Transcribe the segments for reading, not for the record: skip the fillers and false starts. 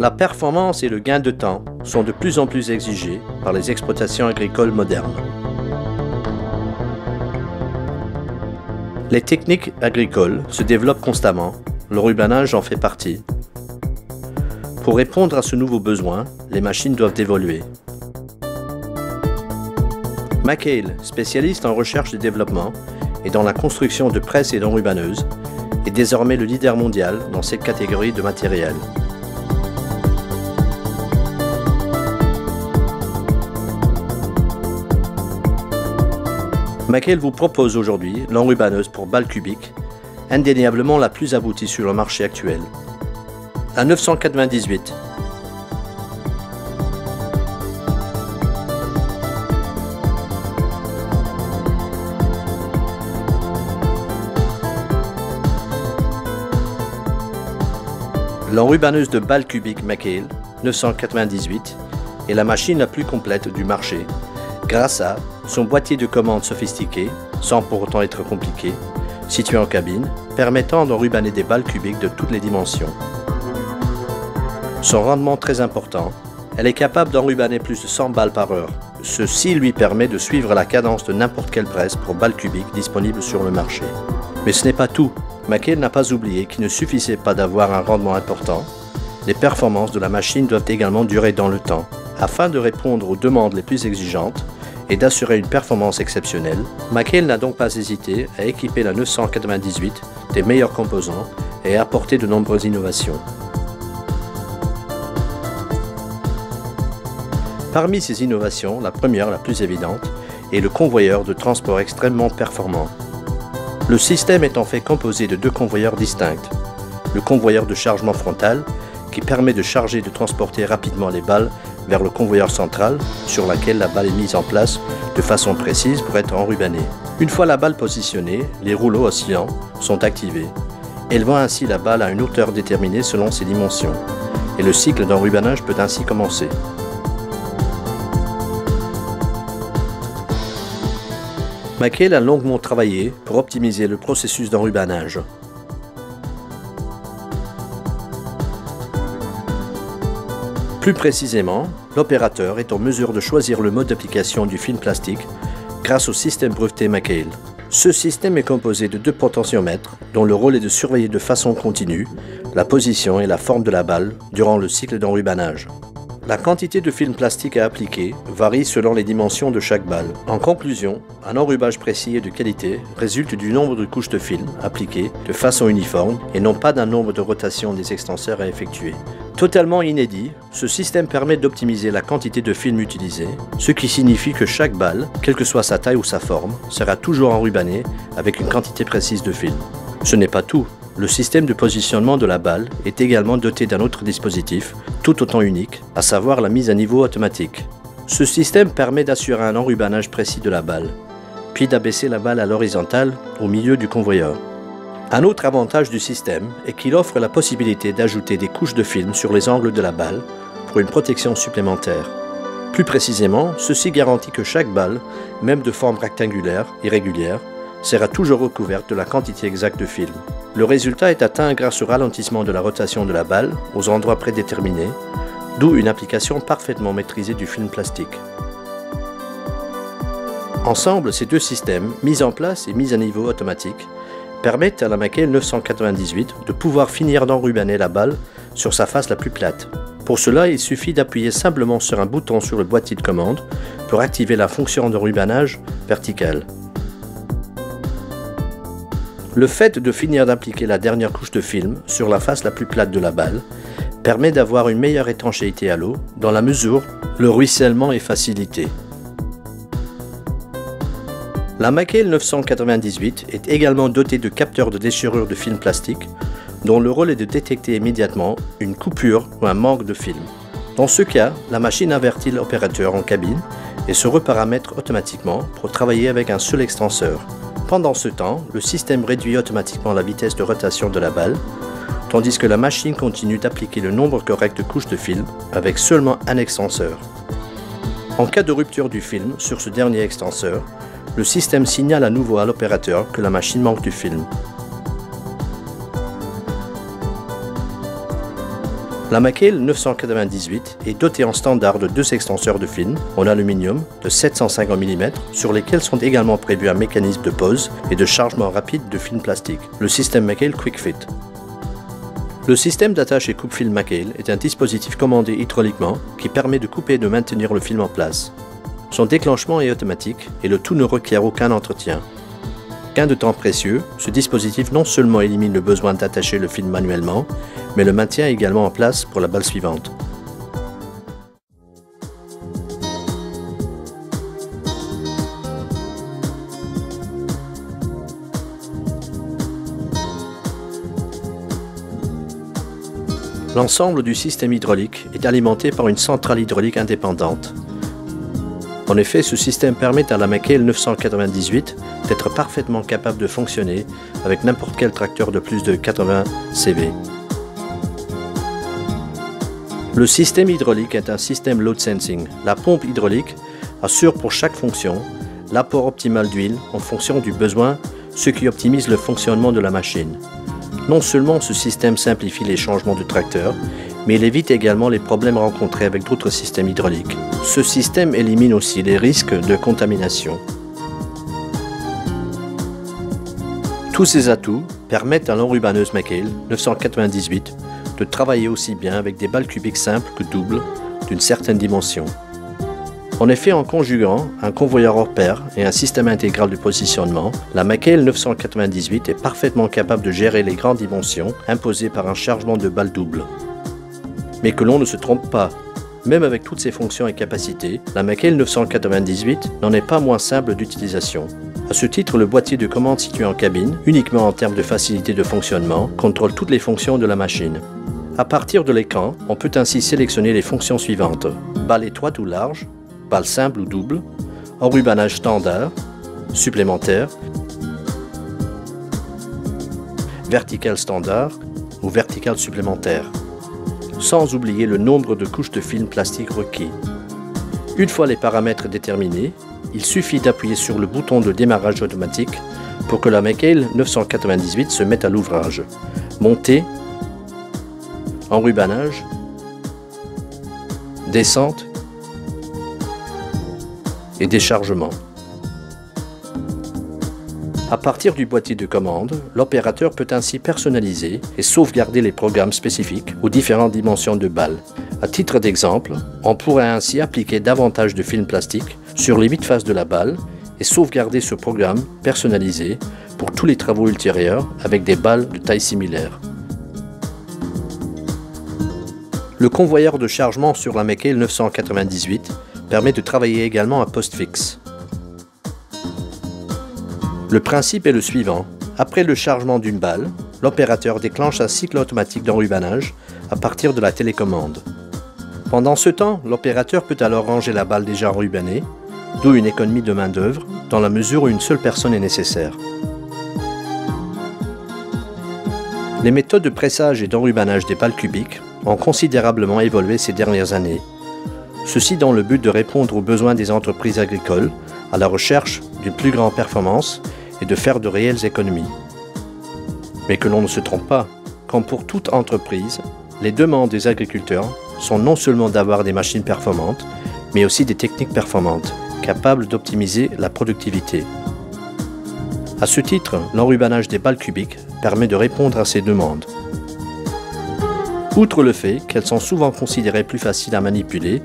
La performance et le gain de temps sont de plus en plus exigés par les exploitations agricoles modernes. Les techniques agricoles se développent constamment, le rubanage en fait partie. Pour répondre à ce nouveau besoin, les machines doivent évoluer. McHale, spécialiste en recherche et développement et dans la construction de presses et d'enrubaneuses, est désormais le leader mondial dans cette catégorie de matériel. McHale vous propose aujourd'hui l'enrubaneuse pour balles cubiques, indéniablement la plus aboutie sur le marché actuel. La 998. L'enrubaneuse de balles cubiques McHale 998 est la machine la plus complète du marché grâce à son boîtier de commande sophistiqué, sans pour autant être compliqué, situé en cabine, permettant d'enrubaner des balles cubiques de toutes les dimensions. Son rendement très important, elle est capable d'enrubaner plus de 100 balles par heure. Ceci lui permet de suivre la cadence de n'importe quelle presse pour balles cubiques disponible sur le marché. Mais ce n'est pas tout. McHale n'a pas oublié qu'il ne suffisait pas d'avoir un rendement important. Les performances de la machine doivent également durer dans le temps. Afin de répondre aux demandes les plus exigeantes et d'assurer une performance exceptionnelle, McHale n'a donc pas hésité à équiper la 998 des meilleurs composants et à apporter de nombreuses innovations. Parmi ces innovations, la première, la plus évidente, est le convoyeur de transport extrêmement performant. Le système est en fait composé de deux convoyeurs distincts. Le convoyeur de chargement frontal, qui permet de charger et de transporter rapidement les balles vers le convoyeur central, sur laquelle la balle est mise en place de façon précise pour être enrubanée. Une fois la balle positionnée, les rouleaux oscillants sont activés, élevant ainsi la balle à une hauteur déterminée selon ses dimensions. Et le cycle d'enrubanage peut ainsi commencer. McHale a longuement travaillé pour optimiser le processus d'enrubanage. Plus précisément, l'opérateur est en mesure de choisir le mode d'application du film plastique grâce au système breveté McHale. Ce système est composé de deux potentiomètres dont le rôle est de surveiller de façon continue la position et la forme de la balle durant le cycle d'enrubanage. La quantité de film plastique à appliquer varie selon les dimensions de chaque balle. En conclusion, un enrubage précis et de qualité résulte du nombre de couches de film appliquées de façon uniforme et non pas d'un nombre de rotations des extenseurs à effectuer. Totalement inédit, ce système permet d'optimiser la quantité de film utilisée, ce qui signifie que chaque balle, quelle que soit sa taille ou sa forme, sera toujours enrubanée avec une quantité précise de film. Ce n'est pas tout. Le système de positionnement de la balle est également doté d'un autre dispositif, tout autant unique, à savoir la mise à niveau automatique. Ce système permet d'assurer un enrubanage précis de la balle, puis d'abaisser la balle à l'horizontale au milieu du convoyeur. Un autre avantage du système est qu'il offre la possibilité d'ajouter des couches de film sur les angles de la balle pour une protection supplémentaire. Plus précisément, ceci garantit que chaque balle, même de forme rectangulaire, irrégulière, sera toujours recouverte de la quantité exacte de film. Le résultat est atteint grâce au ralentissement de la rotation de la balle aux endroits prédéterminés, d'où une application parfaitement maîtrisée du film plastique. Ensemble, ces deux systèmes, mis en place et mis à niveau automatique, permettent à la McHale 998 de pouvoir finir d'enrubaner la balle sur sa face la plus plate. Pour cela, il suffit d'appuyer simplement sur un bouton sur le boîtier de commande pour activer la fonction d'enrubanage verticale. Le fait de finir d'appliquer la dernière couche de film sur la face la plus plate de la balle permet d'avoir une meilleure étanchéité à l'eau dans la mesure où le ruissellement est facilité. La McHale 998 est également dotée de capteurs de déchirure de film plastique dont le rôle est de détecter immédiatement une coupure ou un manque de film. Dans ce cas, la machine avertit l'opérateur en cabine et se reparamètre automatiquement pour travailler avec un seul extenseur. Pendant ce temps, le système réduit automatiquement la vitesse de rotation de la balle, tandis que la machine continue d'appliquer le nombre correct de couches de film avec seulement un extenseur. En cas de rupture du film sur ce dernier extenseur, le système signale à nouveau à l'opérateur que la machine manque du film. La Mackail 998 est dotée en standard de deux extenseurs de film en aluminium de 750 mm sur lesquels sont également prévus un mécanisme de pose et de chargement rapide de film plastique, le système Mackail Quick Fit. Le système d'attache et coupe-film Mackail est un dispositif commandé hydrauliquement qui permet de couper et de maintenir le film en place. Son déclenchement est automatique et le tout ne requiert aucun entretien. Gain de temps précieux, ce dispositif non seulement élimine le besoin d'attacher le film manuellement, mais le maintient également en place pour la balle suivante. L'ensemble du système hydraulique est alimenté par une centrale hydraulique indépendante. En effet, ce système permet à la Mackail 998 d'être parfaitement capable de fonctionner avec n'importe quel tracteur de plus de 80 CV. Le système hydraulique est un système load sensing. La pompe hydraulique assure pour chaque fonction l'apport optimal d'huile en fonction du besoin, ce qui optimise le fonctionnement de la machine. Non seulement ce système simplifie les changements de tracteur, mais il évite également les problèmes rencontrés avec d'autres systèmes hydrauliques. Ce système élimine aussi les risques de contamination. Tous ces atouts permettent à l'enrubanneuse Mackail 998 de travailler aussi bien avec des balles cubiques simples que doubles d'une certaine dimension. En effet, en conjuguant un convoyeur hors pair et un système intégral de positionnement, la Mackail 998 est parfaitement capable de gérer les grandes dimensions imposées par un chargement de balles double. Mais que l'on ne se trompe pas, même avec toutes ses fonctions et capacités, la Mackail 998 n'en est pas moins simple d'utilisation. À ce titre, le boîtier de commande situé en cabine, uniquement en termes de facilité de fonctionnement, contrôle toutes les fonctions de la machine. À partir de l'écran, on peut ainsi sélectionner les fonctions suivantes: balle étroite ou large, balle simple ou double, enrubanage standard, supplémentaire, vertical standard ou vertical supplémentaire, sans oublier le nombre de couches de film plastique requis. Une fois les paramètres déterminés, il suffit d'appuyer sur le bouton de démarrage automatique pour que la Mackail 998 se mette à l'ouvrage. Montée, enrubanage, descente et déchargement. À partir du boîtier de commande, l'opérateur peut ainsi personnaliser et sauvegarder les programmes spécifiques aux différentes dimensions de balles. À titre d'exemple, on pourrait ainsi appliquer davantage de film plastique sur les 8 faces de la balle et sauvegarder ce programme personnalisé pour tous les travaux ultérieurs avec des balles de taille similaire. Le convoyeur de chargement sur la Mackail 998 permet de travailler également à poste fixe. Le principe est le suivant. Après le chargement d'une balle, l'opérateur déclenche un cycle automatique d'enrubanage à partir de la télécommande. Pendant ce temps, l'opérateur peut alors ranger la balle déjà enrubanée, d'où une économie de main-d'œuvre, dans la mesure où une seule personne est nécessaire. Les méthodes de pressage et d'enrubanage des balles cubiques ont considérablement évolué ces dernières années. Ceci dans le but de répondre aux besoins des entreprises agricoles à la recherche d'une plus grande performance et de faire de réelles économies. Mais que l'on ne se trompe pas, comme pour toute entreprise, les demandes des agriculteurs sont non seulement d'avoir des machines performantes, mais aussi des techniques performantes, capables d'optimiser la productivité. À ce titre, l'enrubanage des balles cubiques permet de répondre à ces demandes. Outre le fait qu'elles sont souvent considérées plus faciles à manipuler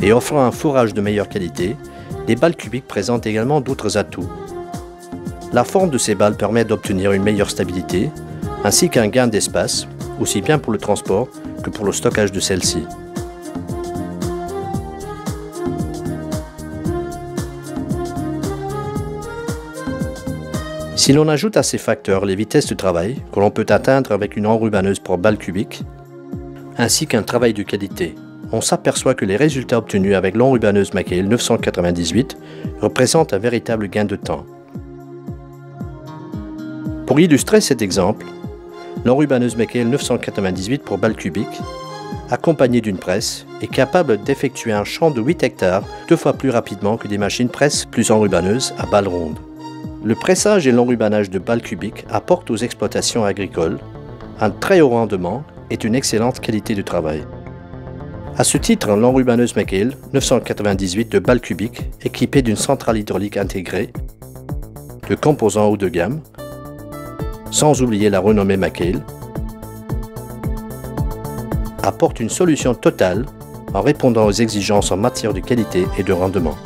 et offrant un fourrage de meilleure qualité, les balles cubiques présentent également d'autres atouts. La forme de ces balles permet d'obtenir une meilleure stabilité, ainsi qu'un gain d'espace, aussi bien pour le transport que pour le stockage de celles-ci. Si l'on ajoute à ces facteurs les vitesses de travail que l'on peut atteindre avec une enrubanneuse pour balle cubique, ainsi qu'un travail de qualité, on s'aperçoit que les résultats obtenus avec l'enrubanneuse Mackail 998 représentent un véritable gain de temps. Pour illustrer cet exemple, l'enrubanneuse Mackail 998 pour balle cubique, accompagnée d'une presse, est capable d'effectuer un champ de 8 hectares 2 fois plus rapidement que des machines presse plus enrubanneuses à balles rondes. Le pressage et l'enrubanage de balles cubiques apportent aux exploitations agricoles un très haut rendement est une excellente qualité de travail. À ce titre, l'enrubanneuse McHale 998 de balles cubiques, équipée d'une centrale hydraulique intégrée, de composants haut de gamme, sans oublier la renommée McHale, apporte une solution totale en répondant aux exigences en matière de qualité et de rendement.